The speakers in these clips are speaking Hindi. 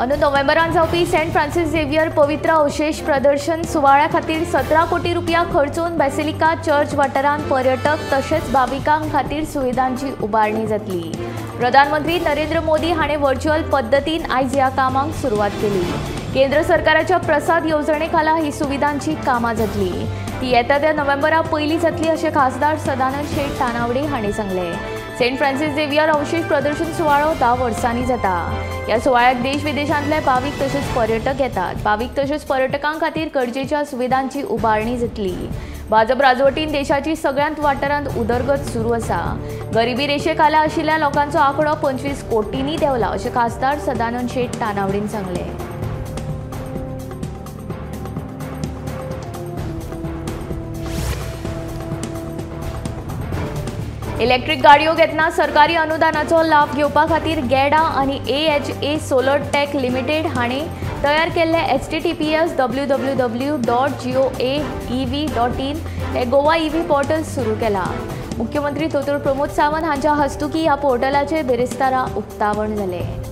अंदू नोव्हेंबरान जावपी सेंट फ्रांसिस झेवियर पवित्र अवशेष प्रदर्शन सुवाळ्या खातीर 17 कोटी रुपया खर्चून बेसिलिका चर्च वाठारांत पर्यटक तशेंच भाविकांक खातीर सुविधांची उबारणी जातली। प्रधानमंत्री नरेंद्र मोदी हाणें व्हर्च्युअल पद्दतीन आयज ह्या कामाक सुरवात केली। केंद्र सरकाराच्या प्रसाद येवजणे खाला ही सुविधांची कामां जातली। ती येता त्या नोव्हेंबरा पयलीं जातली अशें खासदार सदानंद शेट तानावडे हाणें सांगलें। सेंट फ्रांसिस झेवियर अवशेष प्रदर्शन सुवाळो 10 वर्सांनी जाता। ह्या सुवाळ्याक देश विदेशांतले भाविक तशेंच पर्यटक येतात। भाविक तशेंच पर्यटकां खातीर गरजेच्या सुविधांची उबारणी जातली। भाजप राजवटीन देशाची सगळ्यांत वाठारांत उदरगत सुरू आसा। गरिबी रेशे खाला आशिल्ल्या लोकांचो आंकडो 25 कोटींनी देंवला अशें खासदार सदानंद शेट तानावडेन सांगलें। इलेक्ट्रिक गाडयो घेतना सरकारी अनुदानाचो लाभ घेवपा खातीर गॅडा आनी AHA सोलर टेक लिमिटेड हाणें तयार केल्ले https://www.goaev.in हे गोवा EV पोर्टल सुरू केला। मुख्यमंत्री दोतोर प्रमोद सावंत हांच्या हस्तुकी ह्या पोर्टलाचे बेरेस्तारा उक्तावण जालें।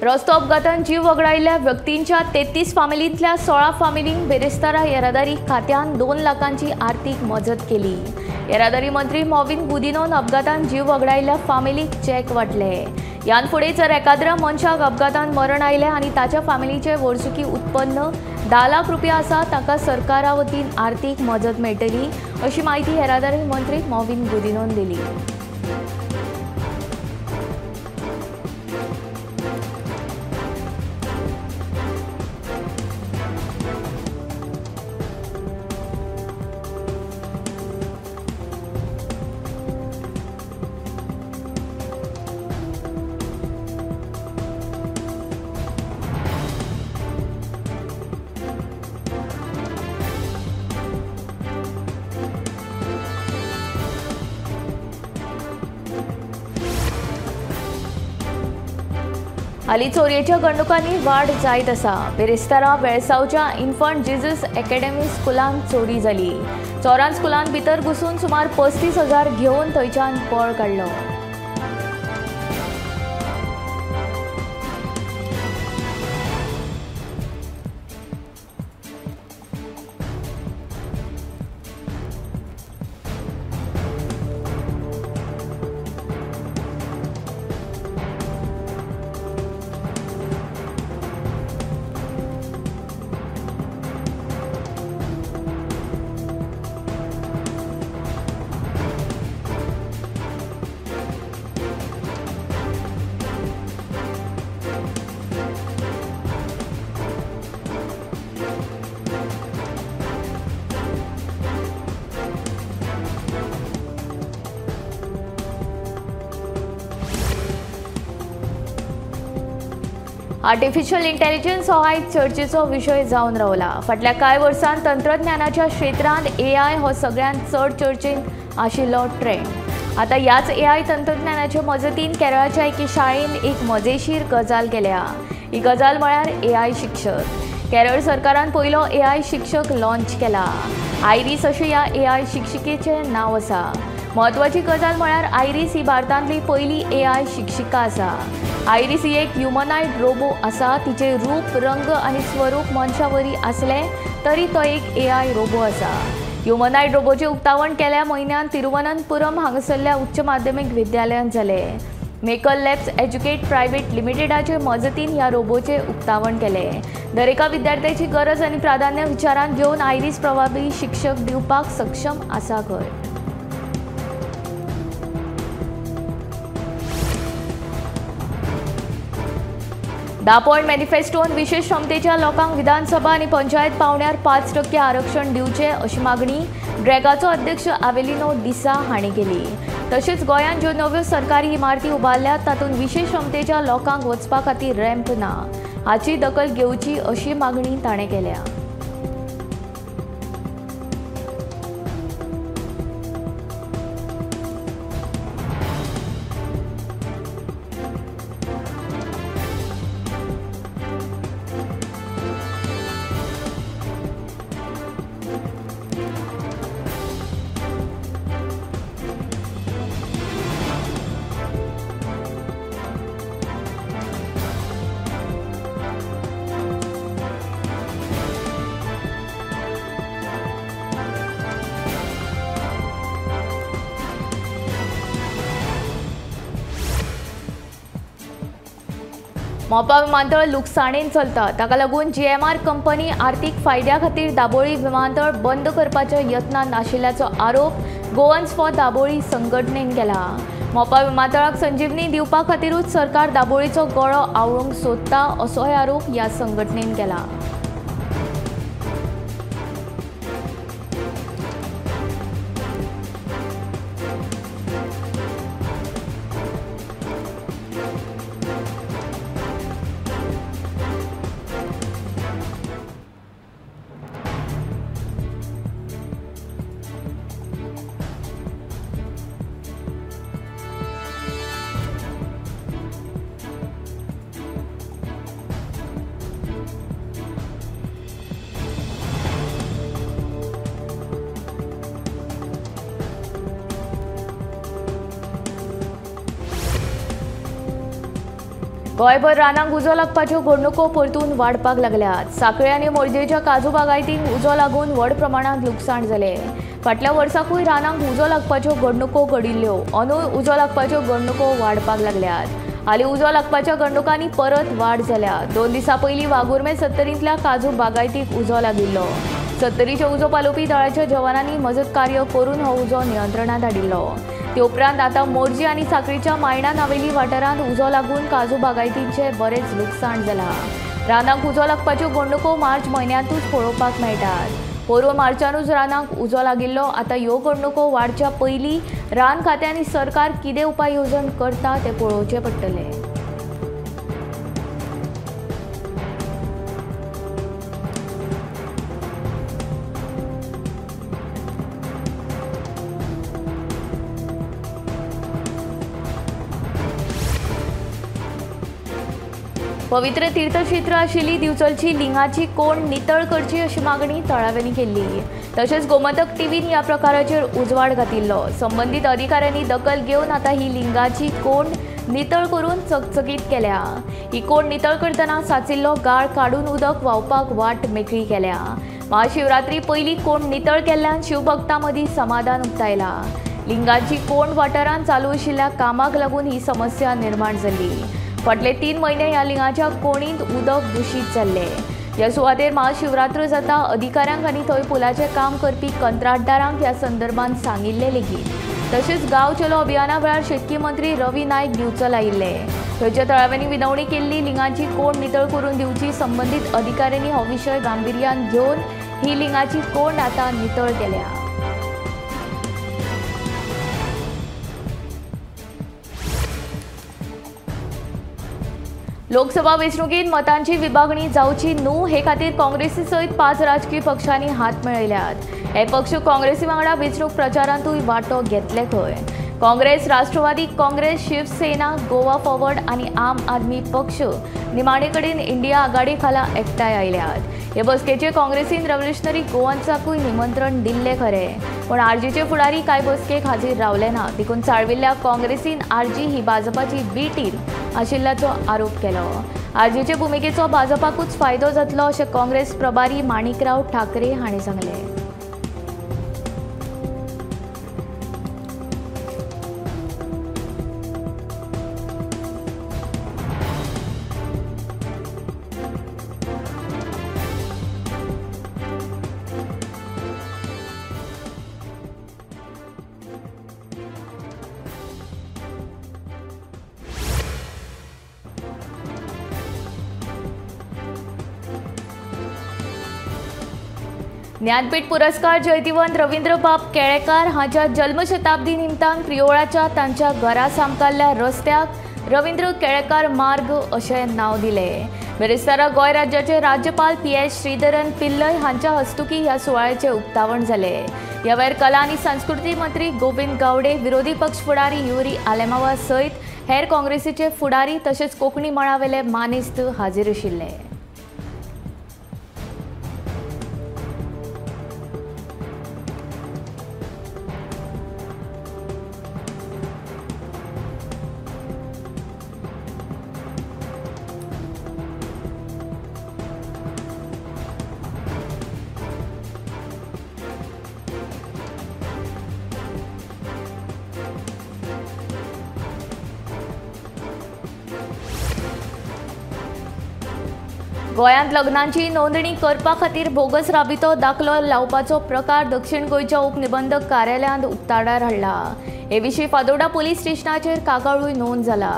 रस्तो अपघातांत जीव वगडायिल्ल्या व्यक्तींच्या 33 फामिलींतल्या 16 फामिलींक बेरेस्तारा येरादारी खात्यान 2 लाखांची आर्थीक मजत केली। येरादारी मंत्री मॉविन गुदिनोन अपघातांत जीव वगडायिल्ल्या फामिलीक चॅक वाटले। ह्यान फुडें जर एकाद्रा मनशाक अपघातांत मरण आयलें आनी ताच्या फामिलीचें वर्सुकी उत्पन्न 10 लाख रुपया आसा ताका सरकारा वतीन आर्थीक मजत मेळटली अशी माहिती येरादारी मंत्री मॉविन गुदिनोन दिली। हालीं चोरयेच्या घडणुकांनी वाड जायत आसा। बेरेस्तारा वेळसावच्या इन्फंट जिजस अकॅडमी स्कुलांत चोरी जाली। चोरान स्कुलांत भितर घुसून सुमार 35,000 घेवन थंयच्यान पळ काडलो। आर्टिफिशियल इंटेलिजन्स हो आयज चर्चेचो विशय जावन रावला। फाटल्या कांय वर्सांत तंत्रज्ञानाच्या क्षेत्रांत AI हो सगळ्यांत चड चर्चेंत आशिल्लो ट्रेंड। आतां ह्याच AI तंत्रज्ञानाच्या मजतीन केरळाच्या एके शाळेन एक मजेशीर गजाल केल्या। ही गजाल म्हळ्यार AI शिक्षक। केरळ सरकारान पयलो AI शिक्षक लॉन्च केला। आयरिस अशें ह्या AI शिक्षिकेचें नांव आसा। महत्वाची गजाल म्हळ्यार आयरिस ही भारतांतली पयली AI शिक्षिका आसा। आयरिस ही एक ह्युमनायड रोबो आसा। तिचे रूप, रंग आनी स्वरूप मनशावरी आसले तरी तो एक AI रोबो आसा। ह्युमनायड रोबोचे उक्तावण केल्या म्हयन्यान तिरुवनंतपुरम हांगासरल्या उच्च माध्यमीक विद्यालयांत जालें। मेकल लॅब्स एज्युकेट प्रायवेट लिमिटेडाचे मजतीन ह्या रोबोचे उक्तावण केलें। दर एका विद्यार्थ्याची गरज आनी प्राधान्य विचारांत घेवन आयरिस प्रभावी शिक्षक दिवपाक सक्षम आसा खंय। 10 पॉइंट मॅनिफेस्टोन विशेष क्षमतेच्या लोकांक विधानसभा आणि पंचायत पावण्यार 5% आरक्षण दिवचे अशी मागणी ग्रेगाचो अध्यक्ष आवेलिनो डिसा हांणी केली. तशेंच गोंयांत ज्यो नव्यो सरकारी इमारती उबारल्यात तातूंत विशेष क्षमतेच्या लोकांक वचपा खातीर रॅम्प ना हाची दखल घेवची अशी मागणी ताणें केल्या. मोपा विमानतळ लुकसाणेन चलता ताका लागून जीएमआर कंपनी आर्थीक फायद्या खातीर दाबोळी विमानतळ बंद करपाच्या यत्नांत आशिल्ल्याचो आरोप गोवन्स फॉर दाबोळी संघटनेन केला. मोपा विमानतळाक संजीवनी दिवपा खातीरूच सरकार दाबोळीचो गळो आवळूंक सोदता असोय आरोप ह्या संघटनेन केला. गोंयभर रानांक उजो लागपाच्यो घडणुको परतून वाडपाक लागल्यात. सांखळे आनी मोरजेच्या काजू बागायतींक उजो लागून व्हड प्रमाणांत लुकसाण जालें. फाटल्या वर्साकूय रानांक उजो लागपाच्यो घडणुको घडिल्ल्यो. अंदूय उजो लागपाच्यो घडणुको वाडपाक लागल्यात. हालीं उजो लागपाच्या घडणुकांनी परत वाड जाल्या. 2 दिसां पयलीं वागुर्मे सत्तरींतल्या काजू बागायतीक उजो लागिल्लो. सत्तरीचे उजो पालोवपी दळाच्या जवानांनी मजत कार्य करून हो उजो नियंत्रणांत हाडिल्लो. ते उपरांत आतां मोरजी आनी सांखळीच्या मायणा नावेली वाठारांत उजो लागून काजू बागायतींचें बरेंच लुकसाण जालां. रानांक उजो लागपाच्यो घडणुको मार्च म्हयन्यांतूच पळोवपाक मेळटात. पोरवो मार्चानूच रानांक उजो लागिल्लो. आतां ह्यो घडणुको वाडच्या पयलीं रान खातें आनी सरकार कितें उपाय येवजण करता तें पळोवचें पडटलें. पवित्र तीर्थक्षेत्र आशिल्ली दिवचलची लिंगाची कोंड नितळ करची अशी मागणी थळाव्यांनी केल्ली. तशेंच गोमंतक टीव्हीन ह्या प्रकाराचेर उजवाड घातिल्लो. संबंधीत अधिकाऱ्यांनी दखल घेवन आतां ही लिंगाची कोंड नितळ करून चकचकीत केल्या. ही कोंड नितळ करतना साचिल्लो गाळ काडून उदक व्हांवपाक वाट मेकळी केल्या. महाशिवरात्री पयलीं कोंड नितळ केल्ल्यान शिवभक्तां मदीं समाधान उक्तायला. लिंगाची कोंड वाठारांत चालू आशिल्ल्या कामाक लागून ही समस्या निर्माण जाल्ली. फाटले 3 म्हयने ह्या लिंगाच्या कोणींत उदक दूषित जाल्ले. ह्या सुवातेर महाशिवरात्र जाता अधिकाऱ्यांक आनी थंय पुलाचें काम करपी कंत्राटदारांक ह्या संदर्भांत सांगिल्ले लेगीत. तशेंच गांव चलो अभियाना वेळार शेतकी मंत्री रवी नायक दिवचल आयिल्ले. थंयच्या थळाव्यांनी विनवणी केल्ली. लिंगाची कोंड नितळ करून दिवची. संबंधीत अधिकाऱ्यांनी हो विशय गांभीर्यान घेवन ही लिंगाची कोंड आतां नितळ केल्या. लोकसभा वेंचणुकीत मतांची विभागणी जावची न्हू हे खातीर काँग्रेसी सयत 5 राजकीय पक्षांनी हात मेळयल्यात. हे पक्ष काँग्रेसी वांगडा वेंचणूक प्रचारांतूय वांटो घेतले खंय. काँग्रेस, राष्ट्रवादी काँग्रेस, शिवसेना, गोवा फॉरवर्ड आनी आम आदमी पक्ष निमाणे कडेन इंडिया आघाडी खाला एकठांय आयल्यात. हे बसकेचे काँग्रेसीन रेव्होल्युशनरी गोवन्साकूय निमंत्रण दिल्ले खरे, पण आरजीचे फुडारी कांय बसकेक हाजीर रावले ना. देखून चाळविल्ल्या काँग्रेसीन आरजी ही भाजपाची बी टीम आशिल्ल्याचो आरोप केलो. आरजीचे भुमिकेचो भाजपाकूच फायदो जातलो अशें काँग्रेस प्रभारी माणिकराव ठाकरे हांणी सांगलें. ज्ञानपीठ पुरस्कार जैतिवंत रवींद्र बाब केळेकार हांच्या जन्मशताब्दी निमतान प्रियोळाच्या तांच्या घरा सामकाल्ल्या रस्त्याक रवींद्र केळेकार मार्ग अशें नांव दिलें. बेरेस्तारा गोंय राज्याचे राज्यपाल PS श्रीधरन पिल्लय हांच्या हस्तुकी ह्या सुवाळ्याचें उक्तावण जालें. ह्या वेळार कला आनी संस्कृती मंत्री गोविंद गावडे, विरोधी पक्ष फुडारी युरी आलेमावा सयत हेर काँग्रेसीचे फुडारी तशेंच कोंकणी मळावेले मानेस्त हाजीर आशिल्ले. गोंयांत लग्नांची नोंदणी करपा खातीर बोगस राबितो दाखलो लावपाचो प्रकार दक्षिण गोंयच्या उपनिबंधक कार्यालयान उक्ताडार हाडला. हे विशीं फादोर्डा पुलीस स्टेशनाचेर कागाळूय नोंद जाला.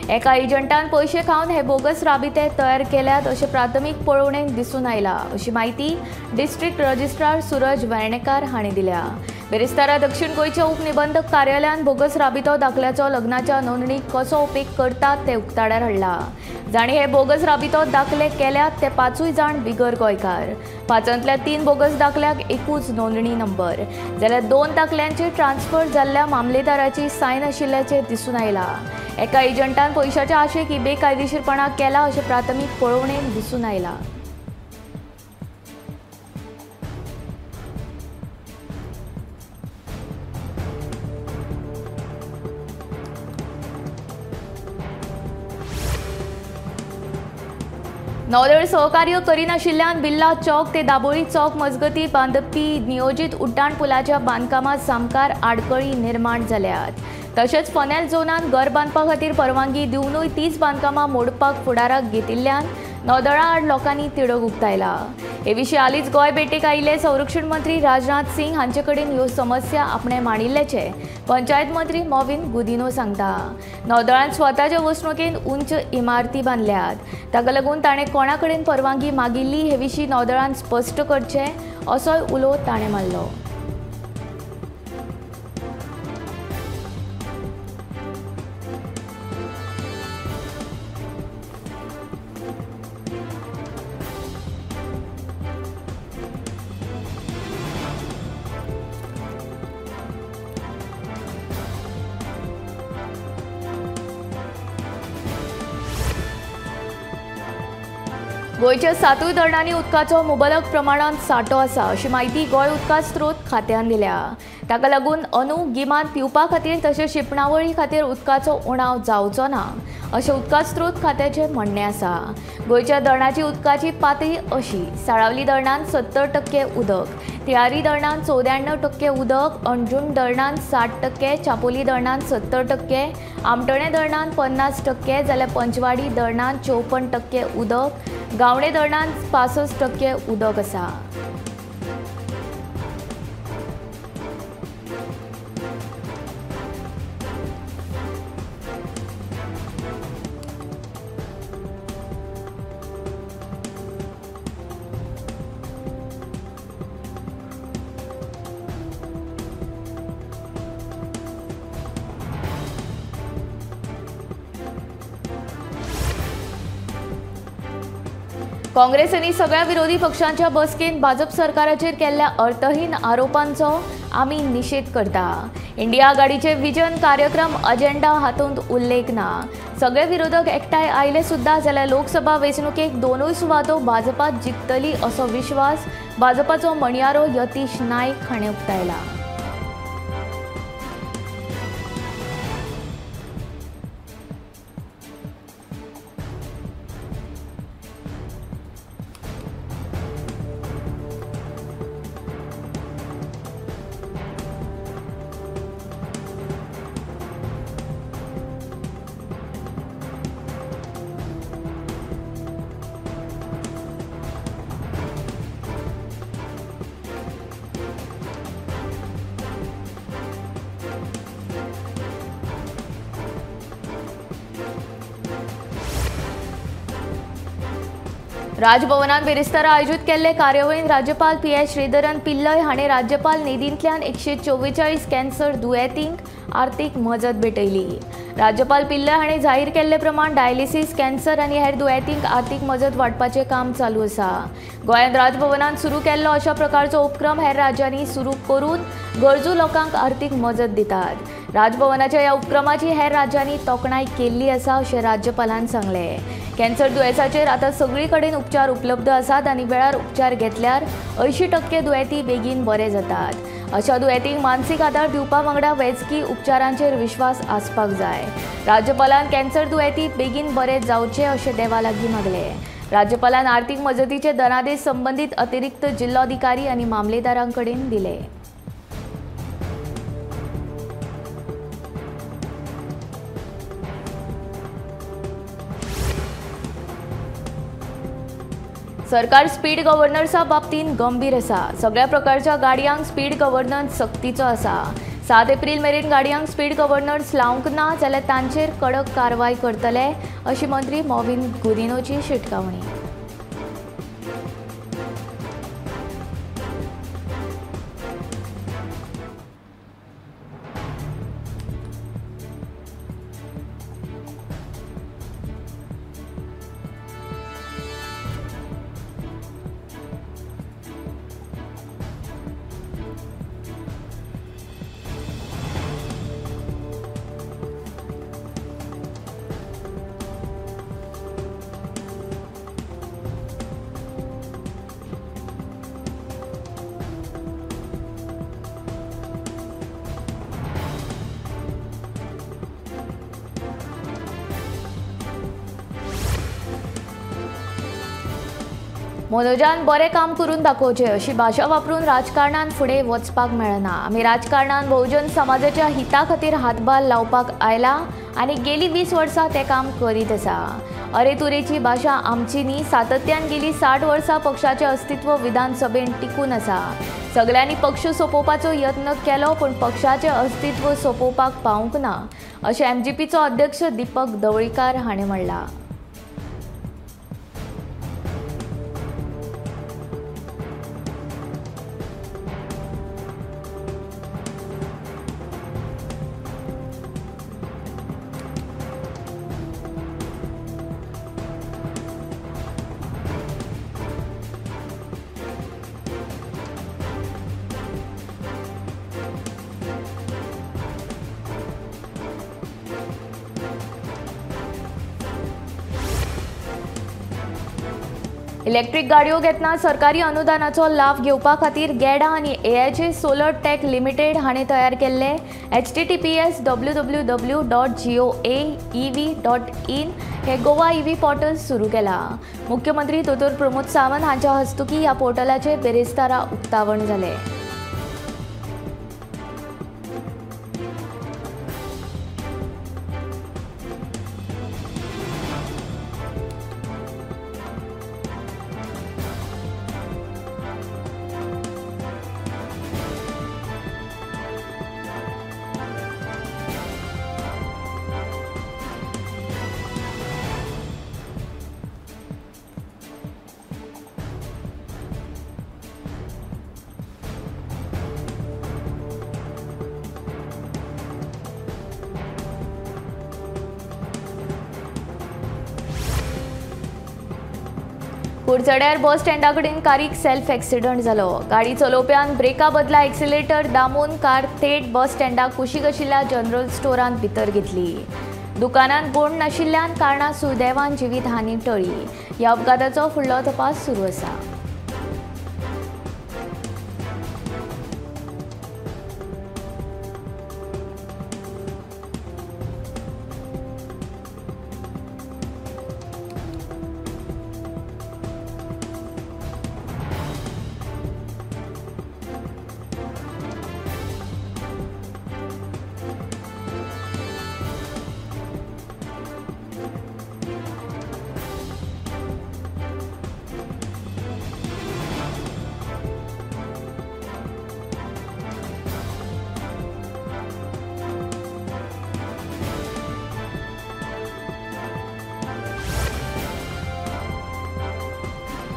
एका एजंटान पयशे खावन हे बोगस राबिते तयार केल्यात अशें प्राथमीक पळोवणेंत दिसून आयला, अशी माहिती डिस्ट्रिक्ट रजिस्ट्रार सूरज वेर्णेकार हांणी दिल्या. बेरेस्तारा दक्षिण गोंयच्या उपनिबंधक कार्यालयान बोगस राबितो दाखल्याचो लग्नाच्या नोंदणीक कसो उपेग करतात ते उक्ताडार हाडला. जाणी हे बोगस राबितो दाखले केल्यात ते 5 जाण बिगर गोंयकार. 5तल्या 3 बोगस दाखल्याक एकूच नोंदणी नंबर, जाल्यार 2 दाखल्यांचे ट्रान्सफर जाल्ल्या मामलेदाराची सायन आशिल्ल्याचें दिसून आयला. एका एजंटान पयशाच्या आशेक ही बेकायदेशीरपणा केला अशें प्राथमीक पळोवणेंत दिसून आयला. नौदळ सहकार्य करिनाशिल्ल्यान बिर्ला चौक ते दाबोळी चौक मजगती बांदपी नियोजीत उड्डाण पुलाच्या बांदकामात सामकार आडखळी निर्माण जाल्यात. तशेंच फनेल झोनान घर बांदपा खातीर परवानगी दिवनूय तीच बांदकामां मोडपाक फुडाराक घेतिल्ल्यान नौदळा आड लोकांनी तिडक उक्तायला. हे विशीं हालींच गोंय भेटेक आयिल्ले संरक्षण मंत्री राजनाथ सिंग हांचे कडेन ह्यो समस्या आपणे मांडिल्ल्याचे पंचायत मंत्री मोविन गुदिनो सांगता. नौदळान स्वताच्या वसणुकेन उंच इमारती बांदल्यात. ताका लागून ताणें कोणा कडेन परवानगी मागिल्ली हे विशीं नौदळान स्पश्ट करचें असोय उलो ताणें मारलो. गोंयच्या 7 धरणांनी उदकाचो मुबलक प्रमाणात सांठो आसा अशी माहिती गोंय उदका स्त्रोत खात्यान दिल्या. ताका लागून अंदू गिमान पिवपा खातीर तशेंच शिंपणावळी खातीर उदकाचो उणाव जावचो ना अशें उदका स्त्रोत खात्याचें म्हणणें आसा. गोंयच्या धरणाची उदकाची पातळी अशी: साळावली धरणान 70% उदक, तिळारी धरणान 94% उदक, अंजुण धरणान 60%, चापोली धरणान 70%, आमटणे धरणान 50%, जाल्यार पंचवाडी धरणान 54% उदक, गावणे धरणान 65% उदक आसा. काँग्रेस आनी सगळ्या विरोधी पक्षांच्या बसकेन भाजप सरकाराचेर केल्ल्या अर्थहीन आरोपांचो आमी निशेध करता. इंडिया आघाडीचे विजन कार्यक्रम अजेंडा हातूंत उल्लेख ना. सगळे विरोधक एकठांय आयले सुद्धा जाल्यार लोकसभा वेंचणुकेक दोनूय सुवातो भाजपात जिखतली असो विश्वास भाजपाचो मणियारो यतीश नायक हाणें उक्तायला. राजभवनात बिरेस्तारा आयोजित केल्ले कार्यावळीत राज्यपाल पी.एस. श्रीधरन पिल्लय हाणें राज्यपाल निधींतल्यान 144 कॅन्सर दुयेंतींक आर्थीक मजत भेटयली. राज्यपाल पिल्लय हाणें जाहीर केल्ले प्रमाण डायलिसीस, कॅन्सर आनी हेर दुयेंतींक आर्थीक मजत वांटपाचें काम चालू आसा. गोंयांत राजभवनान सुरू केल्लो अशा प्रकारचो उपक्रम हेर राज्यांनी सुरू करून गरजू लोकांक आर्थीक मजत दितात. राजभवनाच्या ह्या उपक्रमाची हेर राज्यांनी तोखणाय केल्ली आसा अशें राज्यपालान सांगलें. कॅन्सर दुयेंसाचेर आतां सगळी कडेन उपचार उपलब्ध आसात आनी वेळार उपचार घेतल्यार 80% दुयेंती बेगीन बरे जातात. अशा दुयेंतींक मानसीक आदार दिवपा वांगडा वैजकी उपचारांचेर विश्वास आसपाक जाय. राज्यपालान कॅन्सर दुयेंती बेगीन बरे जावचे अशें देवा लागीं मागलें. राज्यपालान आर्थीक मजतीचे धनादेश संबंधीत अतिरिक्त जिल्लोधिकारी आनी मामलेदारां कडेन दिले. सरकार स्पीड गव्हर्नन्सा बाबतींत गंभीर आसा. सगळ्या प्रकारच्या गाडयांक स्पीड गव्हर्नन्स सक्तीचो आसा. 7 एप्रिल मेरेन गाडयांक स्पीड गव्हर्नन्स लावंक ना जाल्यार तांचेर कडक कारवाय करतले अशी मंत्री मॉविन गुदिन्होची शिटकावणी. मनोजान बरें काम करून दाखोवचें अशी भाशा वापरून राजकारणांत फुडें वचपाक मेळना. आमी राजकारणांत बहुजन समाजाच्या हिता खातीर हातभार लावपाक आयला आनी गेलीं 20 वर्सां तें काम करीत आसा. अरे तुरेची भाशा आमची न्ही. सातत्यान गेलीं 60 वर्सां पक्षाचें अस्तित्व विधानसभेन टिकून आसा. सगळ्यांनी पक्ष सोंपोवपाचो यत्न केलो पूण पक्षाचें अस्तित्व सोंपोवपाक पावूंक ना अशें MGPचो अध्यक्ष दीपक ढवळीकार हाणें म्हणलां. इलेक्ट्रीक गाडयो घेतना सरकारी अनुदानाचो लाभ घेवपा खातीर गॅडा आनी AIJ सोलर टॅक लिमिटेड हाणें तयार केल्ले https://www.goaev.in हे गोवा EV पोर्टल सुरू केला. मुख्यमंत्री दोतोर प्रमोद सावंत हांच्या हस्तुकी ह्या पोर्टलाचे बेरेस्तारा उक्तावण जालें. कुडचड्यार बस स्टँडा कडेन कारीक सेल्फ एक्सिडंट जालो. गाडी चलोवप्यान ब्रेका बदला एक्सिलेटर दामून कार थेट बस स्टँडाक कुशीक आशिल्ल्या जनरल स्टोरांत भितर घेतली. दुकानांत गोंड नाशिल्ल्यान कारणां सुदैवान जिवीत हानी टळ्ळी. ह्या अपघाताचो फुडलो तपास सुरू आसा.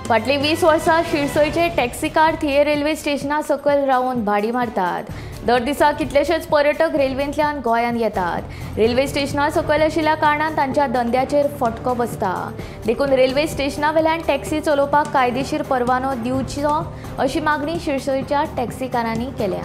फाटली 20 वर्सां शिरसयचे टॅक्सीकार थिये रेल्वे स्टेशना सकयल रावन भाडी मारतात. दर दिसा कितलेशेच पर्यटक रेल्वेंतल्यान गोंयांत येतात. रेल्वे स्टेशना सकयल आशिल्ल्या कारणान तांच्या धंद्याचेर फटको बसता. देखून रेल्वे स्टेशना वेल्यान टॅक्सी चलोवपाक कायदेशीर परवानो दिवचो अशी मागणी शिरसयच्या टॅक्सीकारांनी केल्या.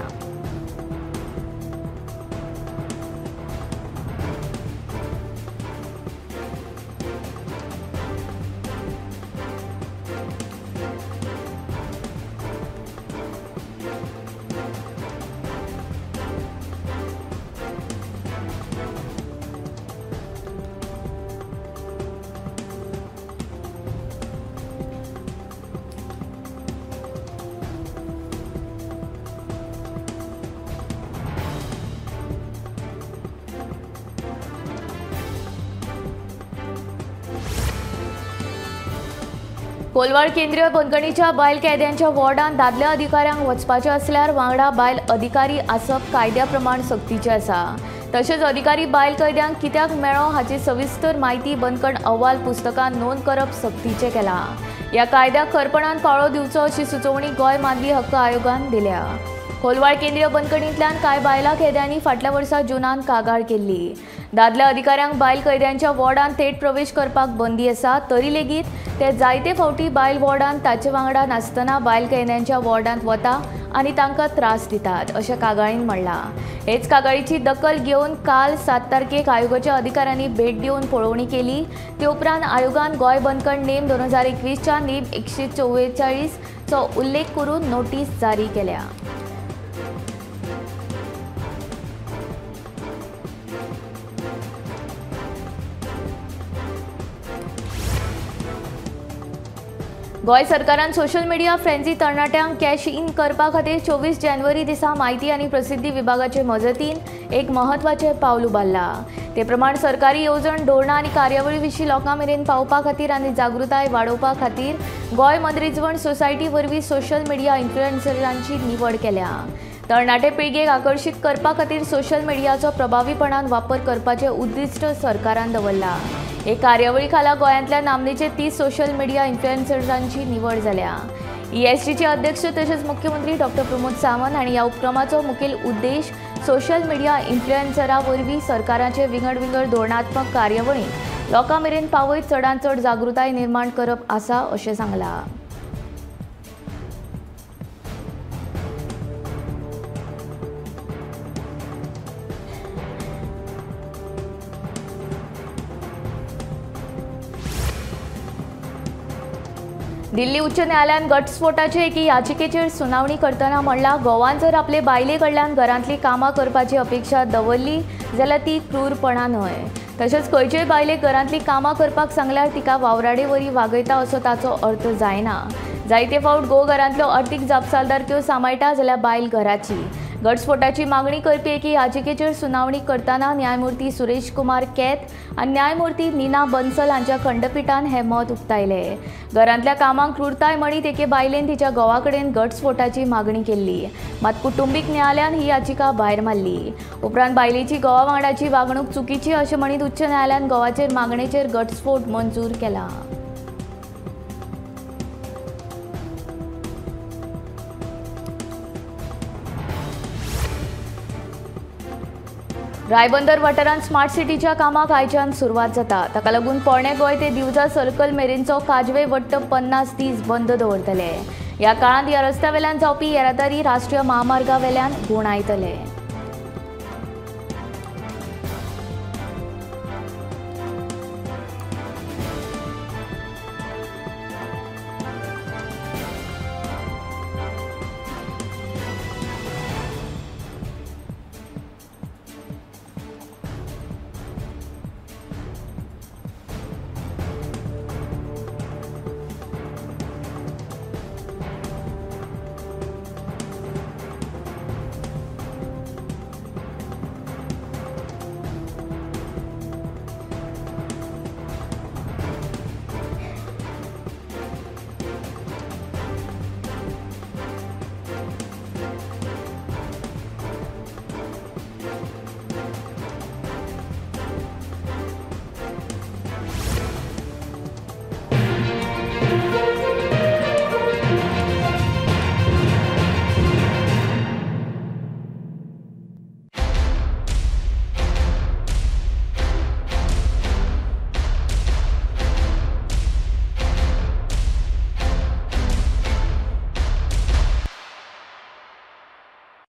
कोलवाड केंद्रीय बंदखणीच्या बायल कैद्यांच्या वॉर्डांत दादल्या अधिकाऱ्यांक वचपाचे असल्यार वांगडा बायल अधिकारी आसप कायद्या प्रमाण सक्तीचे आसा. तशेंच अधिकारी बायल कैद्यांक कित्याक मेळ्ळो हाची सविस्तर म्हायती बंदखण अहवाल पुस्तकांत नोंद करप सक्तीचें केलां. ह्या कायद्याक खरपणान पाळो दिवचो अशी सुचोवणी गोंय मानवी हक्क आयोगान दिल्या. कोलवाड केंद्रीय बंदखणींतल्यान कांय बायला कैद्यांनी फाटल्या वर्सा जूनांत कागाळ केल्ली. दादल्या अधिकाऱ्यांक बायल कैद्यांच्या वॉर्डांत थेट प्रवेश करपाक बंदी आसा. तरी लेगीत ते जायते फावटी बायल वॉर्डांत ताचे वांगडा नासतना बायल कैद्यांच्या वॉर्डांत वता आनी तांकां त्रास दितात अशें कागाळीन म्हणलां. हेच कागाळीची दखल घेवन काल 7 तारखेक आयोगाच्या अधिकाऱ्यांनी भेट दिवन पळोवणी केली. ते उपरांत आयोगान गोंय बंदखण नेम 2021च्या नेम 144 चो उल्लेख करून नोटीस जारी केल्या. गोंय सरकारान सोशल मिडिया फ्रेंड्जी तरणाट्यांक कॅश इन करपा खातीर 24 जानेवारी दिसा माहिती आनी प्रसिद्धी विभागाचे मजतीन एक म्हत्वाचें पावल उबारलां. ते प्रमाण सरकारी येवजण धोरणां आनी कार्यावळी विशीं लोकां मेरेन पावपा खातीर आनी जागृताय वाडोवपा खातीर गोंय मनरिजवण सोसायटी वरवीं सोशल मिडिया इन्फ्लुएन्सरांची निवड केल्या. तरणाटे पिळगेक आकर्शीत करपा खातीर सोशल मिडियाचो प्रभावीपणान वापर करपाचें उद्दिश्ट सरकारान दवरलां. हे कार्यावळी खाला गोंयांतल्या नामनेचे 30 सोशल मिडिया इन्फ्लुएन्सरांची निवड जाल्या. ESGचे अध्यक्ष तशेंच मुख्यमंत्री डॉ. प्रमोद सावंत हांणी ह्या उपक्रमाचो मुखेल उद्देश सोशल मिडिया इन्फ्लुएन्सरां वरवीं सरकाराचे विंगड धोरणात्मक कार्यावळी लोकां मेरेन पावयत चडांत चड जागृताय निर्माण करप आसा अशें सांगलां. दिल्ली उच्च न्यायालयान घटस्फोटाचे एके याचिकेचेर सुनावणी करतना म्हणला, गोवान जर आपले बायले कडल्यान घरांतली कामां करपाची अपेक्षा दवरली जाल्यार ती क्रूरपणा न्हय. तशेंच खंयचेय बायलेक घरांतली कामां करपाक सांगल्यार तिका वावराडे वरी वागयता असो ताचो अर्थ जायना. जायते फावट घरांतल्यो अर्थीक जापसालदारक्यो सांबाळटा जाल्यार बायल घराची. घटस्फोटाची मागणी करपी एके याचिकेचेर सुनावणी करतना न्यायमूर्ती सुरेश कुमार कैत आनी न्यायमूर्ती नीना बन्सल हांच्या खंडपीठान हे मत उक्तायले. घरांतल्या कामांक क्रूरताय म्हणीत एके बायलेन तिच्या घोवा कडेन घटस्फोटाची मागणी केल्ली. मात कुटुंबीक न्यायालयान ही याचिका भायर मारली. उपरांत बायलेची घोवा वांगडाची वागणूक चुकीची अशें म्हणीत उच्च न्यायालयान घोवाचेर मागणेचेर घटस्फोट मंजूर केला. रायबंदर वाठारांत स्मार्ट सिटीच्या कामाक आयच्यान सुरवात जाता. ताका लागून पोरणे गोंय ते दिवजा सर्कल मेरेनचो काजवे वट्ट 50 दीस बंद दवरतले. ह्या काळांत ह्या रस्त्या वेल्यान जावपी येरादारी राष्ट्रीय महामार्गा वेल्यान गुणायतले.